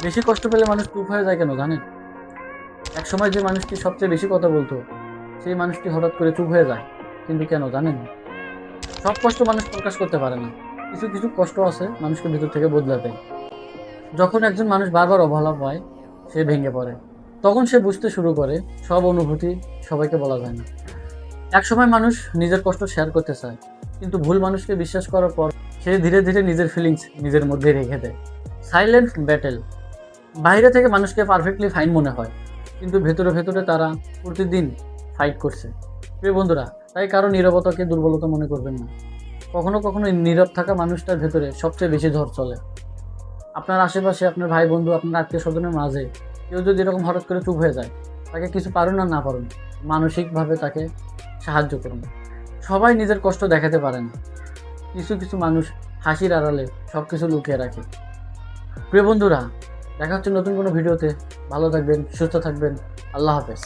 বেশি কষ্ট পেলে মানুষ চুপ হয়ে যায় কেন জানেন? একসময় যে মানুষটি সবচেয়ে বেশি কথা বলতো সেই মানুষটি হঠাৎ করে চুপ হয়ে যায়। কিন্তু কেন জানেন? সব কষ্ট মানুষ প্রকাশ করতে পারে না। কিছু কিছু কষ্ট আছে মানুষকে ভিতর থেকে বদলে দেয়। যখন একজন মানুষ বারবার অবহেলা পায়, সে ভেঙে পড়ে। তখন সে বুঝতে শুরু করে সব অনুভূতি সবাইকে বলা যায় না। একসময় মানুষ নিজের কষ্ট শেয়ার করতে চায়, কিন্তু ভুল মানুষকে বিশ্বাস করার পর সে ধীরে ধীরে নিজের ফিলিংস নিজের মধ্যে রেখে দেয়। Silent battle. বাইরে থেকে মানুষকে পারফেক্টলি ফাইন মনে হয়, কিন্তু ভেতরে ভেতরে তারা প্রতিদিন ফাইট করছে। প্রিয় বন্ধুরা, তাই কারো নীরবতাকে দুর্বলতা মনে করবেন না। কখনো কখনো নীরব থাকা মানুষটার ভেতরে সবচেয়ে বেশি ঝড় চলে। আপনার আশেপাশে আপনার ভাই বন্ধু, আপনার আত্মীয় স্বজনের মাঝে কেউ যদি এরকম হঠাৎ করে চুপ হয়ে যায়, তাকে কিছু পারুন আর না পারুন, মানসিকভাবে তাকে সাহায্য করুন। সবাই নিজের কষ্ট দেখাতে পারে না। কিছু কিছু মানুষ হাসির আড়ালে সব কিছু লুকিয়ে রাখে। প্রিয় বন্ধুরা, দেখা হচ্ছে নতুন কোনো ভিডিওতে। ভালো থাকবেন, সুস্থ থাকবেন। আল্লাহ হাফেজ।